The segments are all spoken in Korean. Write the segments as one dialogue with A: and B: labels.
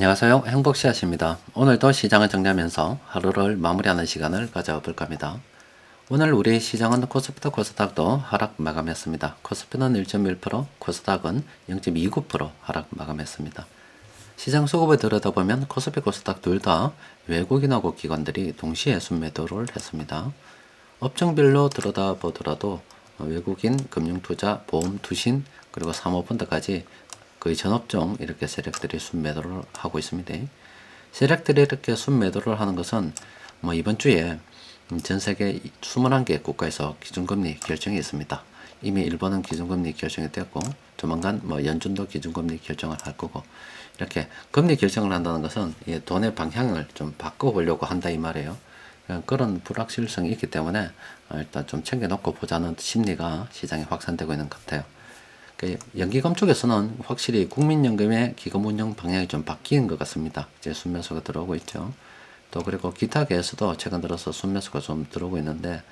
A: 안녕하세요. 행복씨앗입니다. 오늘도 시장을 정리하면서 하루를 마무리하는 시간을 가져볼까 합니다. 오늘 우리 시장은 코스피도 코스닥도 하락 마감했습니다. 코스피는 1.1%, 코스닥은 0.29% 하락 마감했습니다. 시장 수급을 들여다보면 코스피, 코스닥 둘 다 외국인하고 기관들이 동시에 순매도를 했습니다. 업종별로 들여다보더라도 외국인, 금융투자, 보험, 투신, 그리고 사모펀드까지 거의 전 업종 이렇게 세력들이 순매도를 하고 있습니다. 세력들이 이렇게 순매도를 하는 것은 뭐 이번 주에 전 세계 21개 국가에서 기준금리 결정이 있습니다. 이미 일본은 기준금리 결정이 됐고 조만간 뭐 연준도 기준금리 결정을 할 거고, 이렇게 금리 결정을 한다는 것은 돈의 방향을 좀 바꿔보려고 한다 이 말이에요. 그런 불확실성이 있기 때문에 일단 좀 챙겨놓고 보자는 심리가 시장에 확산되고 있는 것 같아요. 연기금 쪽에서는 확실히 국민연금의 기금 운영 방향이 좀 바뀐 것 같습니다. 이제 순매수가 들어오고 있죠. 또 그리고 기타계에서도 최근 들어서 순매수가 좀 들어오고 있는데,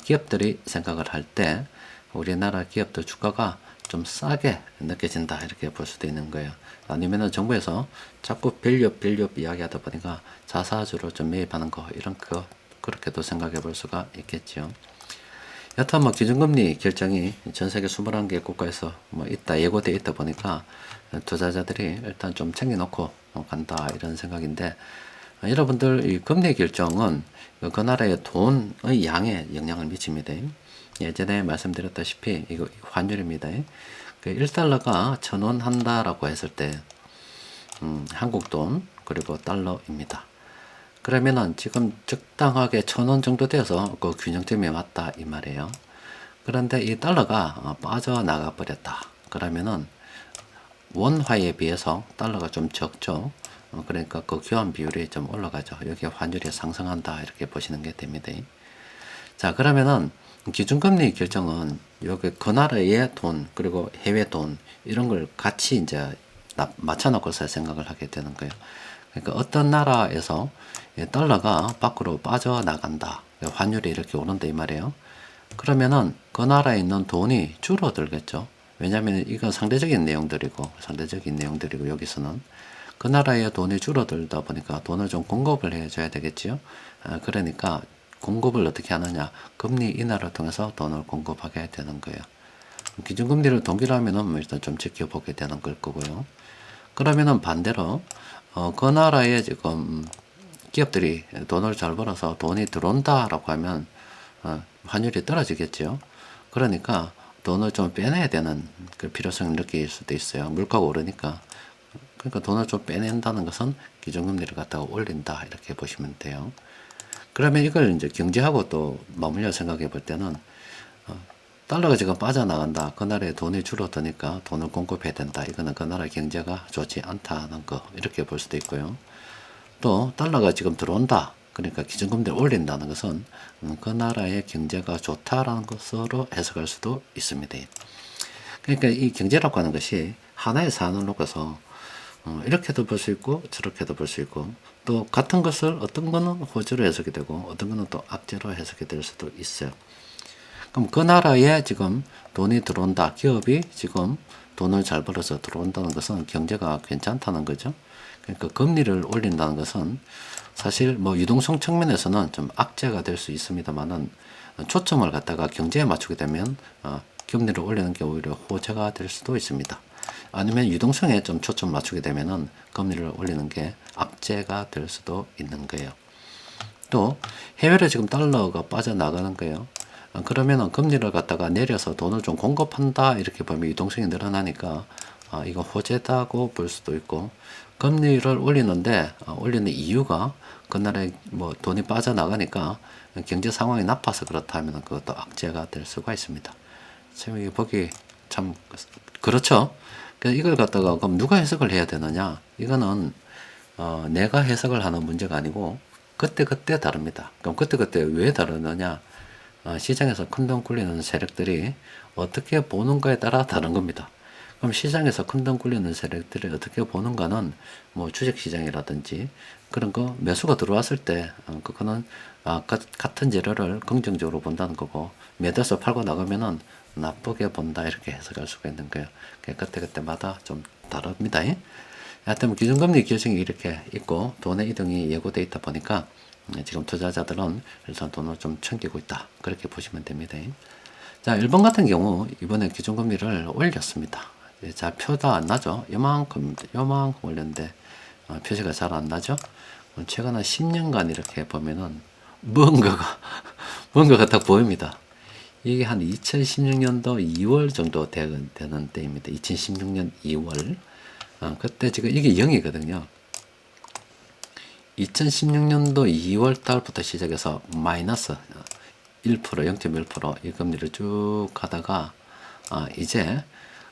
A: 기업들이 생각을 할 때 우리나라 기업들 주가가 좀 싸게 느껴진다 이렇게 볼 수도 있는 거예요. 아니면은 정부에서 자꾸 밸류업 이야기하다 보니까 자사주로 좀 매입하는 거, 이런 거 그렇게도 생각해 볼 수가 있겠죠. 여튼 뭐 기준금리 결정이 전 세계 21개 국가에서 뭐 있다, 예고돼 있다 보니까 투자자들이 일단 좀 챙겨놓고 간다 이런 생각인데, 여러분들 이 금리 결정은 그 나라의 돈의 양에 영향을 미칩니다. 예전에 말씀드렸다시피 이거 환율입니다. 그 1달러가 1,000원 한다라고 했을 때 한국 돈 그리고 달러입니다. 그러면은 지금 적당하게 1,000원 정도 돼서 그 균형점에 왔다 이 말이에요. 그런데 이 달러가 빠져나가 버렸다. 그러면은 원화에 비해서 달러가 좀 적죠. 그러니까 그 교환 비율이 좀 올라가죠. 여기 환율이 상승한다 이렇게 보시는 게 됩니다. 자, 그러면은 기준금리 결정은 여기 그 나라의 돈 그리고 해외 돈 이런 걸 같이 이제 맞춰놓고서 생각을 하게 되는 거예요. 그러니까 어떤 나라에서 달러가 밖으로 빠져나간다, 환율이 이렇게 오른다 이 말이에요. 그러면은 그 나라에 있는 돈이 줄어들겠죠. 왜냐하면 이건 상대적인 내용들이고 여기서는 그 나라의 돈이 줄어들다 보니까 돈을 좀 공급을 해줘야 되겠지요. 그러니까 공급을 어떻게 하느냐, 금리 인하를 통해서 돈을 공급하게 되는 거예요. 기준금리를 동결하면은 뭐 일단 좀 지켜보게 되는 걸 거고요. 그러면은 반대로 그 나라에 지금 기업들이 돈을 잘 벌어서 돈이 들어온다라고 하면 환율이 떨어지겠죠. 그러니까 돈을 좀 빼내야 되는 그 필요성을 느낄 수도 있어요. 물가가 오르니까. 그러니까 돈을 좀 빼낸다는 것은 기준금리를 갖다가 올린다 이렇게 보시면 돼요. 그러면 이걸 이제 경제하고 또 맞물려 생각해 볼 때는 달러가 지금 빠져나간다. 그 나라에 돈이 줄어드니까 돈을 공급해야 된다. 이거는 그 나라 경제가 좋지 않다는 거 이렇게 볼 수도 있고요. 또 달러가 지금 들어온다. 그러니까 기준금리를 올린다는 것은 그 나라의 경제가 좋다라는 것으로 해석할 수도 있습니다. 그러니까 이 경제라고 하는 것이 하나의 사안을 놓고서 이렇게도 볼 수 있고 저렇게도 볼 수 있고, 또 같은 것을 어떤 거는 호재로 해석이 되고 어떤 거는 또 악재로 해석이 될 수도 있어요. 그럼 그 나라에 지금 돈이 들어온다, 기업이 지금 돈을 잘 벌어서 들어온다는 것은 경제가 괜찮다는 거죠. 그러니까 금리를 올린다는 것은 사실 뭐 유동성 측면에서는 좀 악재가 될 수 있습니다만은, 초점을 갖다가 경제에 맞추게 되면 금리를 올리는 게 오히려 호재가 될 수도 있습니다. 아니면 유동성에 좀 초점 맞추게 되면은 금리를 올리는 게 악재가 될 수도 있는 거예요. 또 해외로 지금 달러가 빠져나가는 거예요. 그러면은 금리를 갖다가 내려서 돈을 좀 공급한다 이렇게 보면 유동성이 늘어나니까 이거 호재다고 볼 수도 있고, 금리를 올리는데 올리는 이유가 그 나라에 뭐 돈이 빠져나가니까 경제 상황이 나빠서 그렇다면 그것도 악재가 될 수가 있습니다. 참 이게 보기 참 그렇죠. 이걸 갖다가 그럼 누가 해석을 해야 되느냐? 이거는 내가 해석을 하는 문제가 아니고 그때그때 다릅니다. 그럼 그때그때 왜 다르느냐? 시장에서 큰돈 굴리는 세력들이 어떻게 보는가에 따라 다른 겁니다. 그럼 시장에서 큰돈 굴리는 세력들이 어떻게 보는가는 뭐 주식시장이라든지 그런 거 매수가 들어왔을 때 그거는 같은 재료를 긍정적으로 본다는 거고, 매도해서 팔고 나가면은 나쁘게 본다 이렇게 해석할 수가 있는 거예요. 그때그때마다 좀 다릅니다. 하여튼 기준금리 결정이 이렇게 있고 돈의 이동이 예고돼 있다 보니까 지금 투자자들은 일단 돈을 좀 챙기고 있다. 그렇게 보시면 됩니다. 자, 일본 같은 경우 이번에 기준금리를 올렸습니다. 자, 표도 안 나죠? 요만큼 올렸는데 표시가 잘 안 나죠? 최근 한 10년간 이렇게 보면은 뭔가가 딱 보입니다. 이게 한 2016년도 2월 정도 되는 때입니다. 2016년 2월. 그때 지금 이게 0이거든요. 2016년도 2월 달부터 시작해서 마이너스 1%, 0.1%이 금리를 쭉 가다가 이제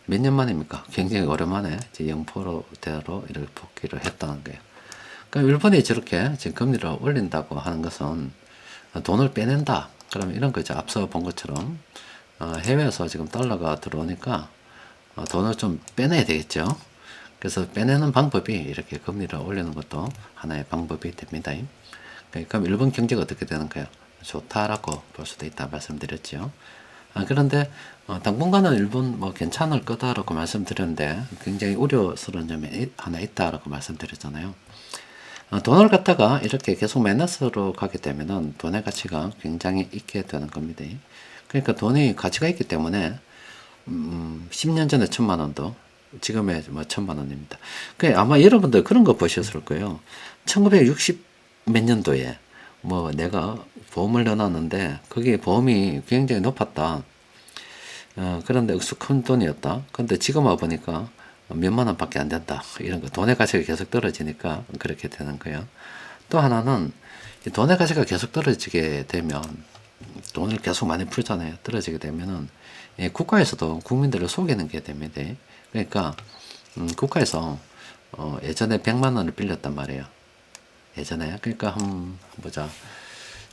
A: 몇 년 만입니까? 굉장히 오랜만에 이제 0%대로 이렇게 복귀를 했다는 거예요. 그러니까 일본이 저렇게 지금 금리를 올린다고 하는 것은 돈을 빼낸다. 그러면 이런 거죠. 앞서 본 것처럼 해외에서 지금 달러가 들어오니까 돈을 좀 빼내야 되겠죠. 그래서 빼내는 방법이 이렇게 금리를 올리는 것도 하나의 방법이 됩니다. 그럼 일본 경제가 어떻게 되는가요? 좋다라고 볼 수도 있다 말씀드렸죠. 그런데 당분간은 일본 뭐 괜찮을 거다라고 말씀드렸는데 굉장히 우려스러운 점이 하나 있다라고 말씀드렸잖아요. 돈을 갖다가 이렇게 계속 마이너스로 가게 되면은 돈의 가치가 굉장히 있게 되는 겁니다. 그러니까 돈이 가치가 있기 때문에 10년 전에 1,000만 원도 지금의 뭐 1,000만 원입니다. 그 아마 여러분들 그런 거 보셨을 거예요. 1960 몇 년도에 뭐 내가 보험을 넣어놨는데 그게 보험이 굉장히 높았다. 그런데 익숙한 돈이었다. 근데 지금 와 보니까 몇만 원밖에 안 된다. 이런 거 돈의 가치가 계속 떨어지니까 그렇게 되는 거예요. 또 하나는 돈의 가치가 계속 떨어지게 되면 돈을 계속 많이 풀잖아요. 떨어지게 되면은 국가에서도 국민들을 속이는 게 됩니다. 그러니까 국가에서 예전에 100만 원을 빌렸단 말이에요. 예전에 그러니까 보자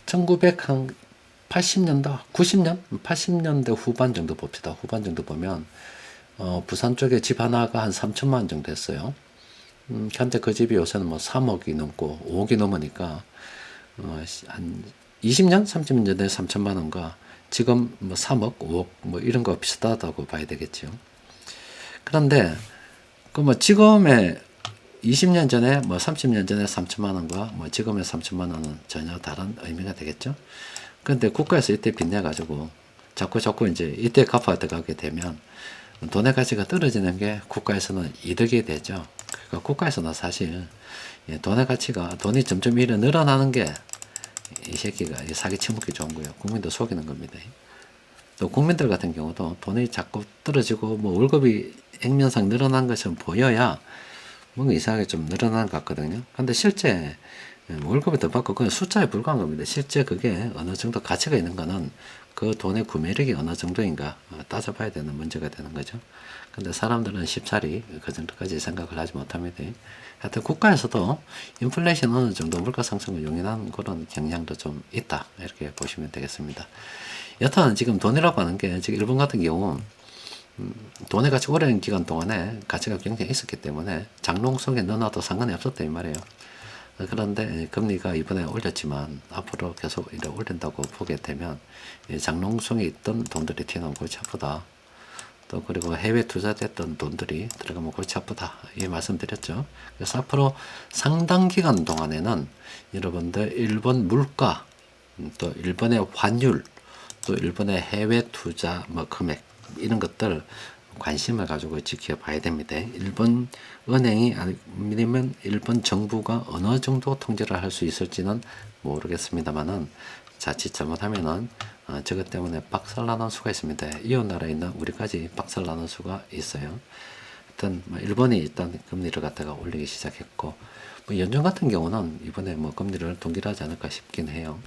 A: 1980년도 90년 80년대 후반 정도 봅시다. 후반 정도 보면 부산 쪽에 집 하나가 한 3천만 원 정도 했어요. 현재 그 집이 요새는 뭐 3억이 넘고 5억이 넘으니까 한 20년 30년 전에 3천만 원과 지금 뭐 3억 5억 뭐 이런 거 비슷하다고 봐야 되겠죠. 그런데 그 뭐 지금의 20년 전에 뭐 30년 전에 3천만 원과 뭐 지금의 3천만 원은 전혀 다른 의미가 되겠죠. 그런데 국가에서 이때 빚내 가지고 자꾸 이제 이때 갚아 들어가게 되면 돈의 가치가 떨어지는 게 국가에서는 이득이 되죠. 그러니까 국가에서는 사실 돈의 가치가 돈이 점점 이래 늘어나는 게 이 새끼가 사기 치먹기 좋은 거예요. 국민도 속이는 겁니다. 또 국민들 같은 경우도 돈이 자꾸 떨어지고 뭐 월급이 액면상 늘어난 것처럼 보여야 뭔가 이상하게 좀 늘어난 것 같거든요. 근데 실제 월급을 더 받고 그냥 숫자에 불과한 겁니다. 실제 그게 어느 정도 가치가 있는 거는 그 돈의 구매력이 어느 정도인가 따져봐야 되는 문제가 되는 거죠. 근데 사람들은 쉽사리 그 정도까지 생각을 하지 못합니다. 하여튼 국가에서도 인플레이션 어느 정도 물가 상승을 용인하는 그런 경향도 좀 있다. 이렇게 보시면 되겠습니다. 여튼 지금 돈이라고 하는 게 지금 일본 같은 경우 돈의 가치 오랜 기간 동안에 가치가 굉장히 있었기 때문에 장롱 속에 넣어놔도 상관이 없었다 이 말이에요. 그런데 금리가 이번에 올렸지만 앞으로 계속 이래 올린다고 보게 되면 장롱 속에 있던 돈들이 튀어나오면 골치 아프다. 또 그리고 해외 투자됐던 돈들이 들어가면 골치 아프다. 이 말씀드렸죠. 그래서 앞으로 상당 기간 동안에는 여러분들 일본 물가, 또 일본의 환율, 또 일본의 해외 투자 뭐 금액 이런 것들 관심을 가지고 지켜봐야 됩니다. 일본 은행이 아니면 일본 정부가 어느 정도 통제를 할 수 있을지는 모르겠습니다만은 자칫 잘못하면은 저것 때문에 박살나는 수가 있습니다. 이웃 나라에 있는 우리까지 박살나는 수가 있어요. 하여튼 뭐 일본이 일단 금리를 갖다가 올리기 시작했고 뭐 연준 같은 경우는 이번에 뭐 금리를 동결하지 않을까 싶긴 해요.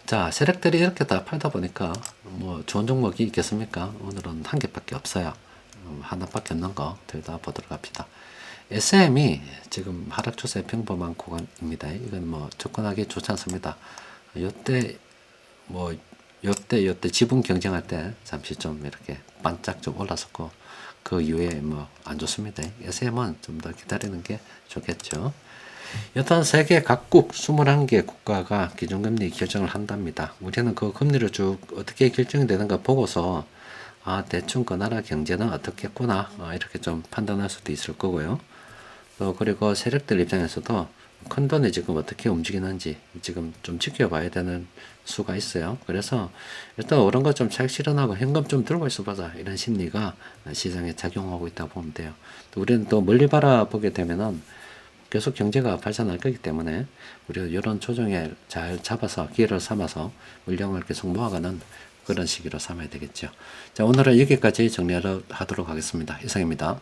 A: 자, 세력들이 이렇게 다 팔다 보니까 뭐 좋은 종목이 있겠습니까? 오늘은 한 개밖에 없어요. 하나밖에 없는 거 둘 다 보도록 합시다. SM이 지금 하락 추세 평범한 구간입니다. 이건 뭐 접근하기 좋지 않습니다. 요때 뭐 요때 지분 경쟁할 때 잠시 좀 이렇게 반짝 좀 올랐었고 그 이후에 뭐 안 좋습니다. SM은 좀 더 기다리는 게 좋겠죠. 여튼 세계 각국 21개 국가가 기준금리 결정을 한답니다. 우리는 그 금리를 쭉 어떻게 결정이 되는가 보고서 대충 그 나라 경제는 어떻겠구나 이렇게 좀 판단할 수도 있을 거고요. 또 그리고 세력들 입장에서도 큰 돈이 지금 어떻게 움직이는지 지금 좀 지켜봐야 되는 수가 있어요. 그래서 일단 오른 거 좀 차익 실현하고 현금 좀 들고 있어 보자 이런 심리가 시장에 작용하고 있다고 보면 돼요. 또 우리는 또 멀리 바라보게 되면은 계속 경제가 발전할 거기 때문에 우리가 이런 조정에 잘 잡아서 기회를 삼아서 물량을 계속 모아가는 그런 시기로 삼아야 되겠죠. 자, 오늘은 여기까지 정리하도록 하겠습니다. 이상입니다.